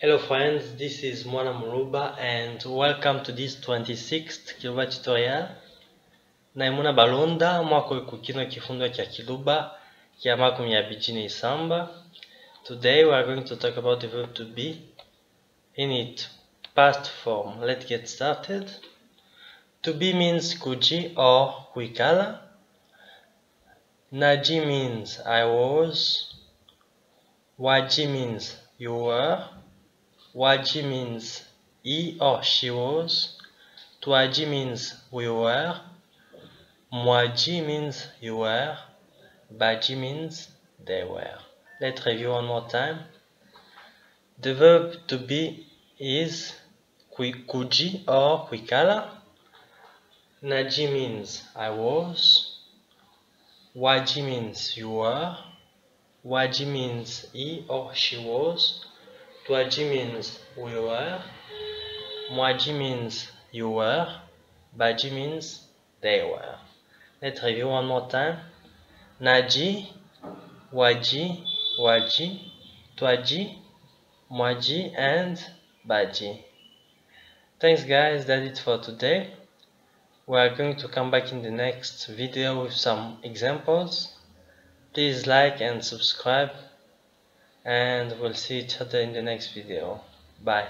Hello friends, this is Mwana Muruba and welcome to this 26th Kiluba tutorial. Naimuna balonda mwako kukino kifundo kya Kiluba kya makumi abiri n'isamba. Today we are going to talk about the verb to be in its past form. Let's get started. To be means kuji or kwikala. Naji means I was. Waji means you were. Waji means he or she was. Twaji means we were. Mwaji means you were. Baji means they were. Let's review one more time. The verb to be is kuji or kwikala. Naji means I was. Waji means you were. Waji means he or she was. Twaji means we were. Mwaji means you were. Baji means they were. Let's review one more time. Naji, waji, waji, twaji, mwaji, and baji. Thanks guys, that's it for today. We are going to come back in the next video with some examples. Please like and subscribe, and we'll see each other in the next video. Bye.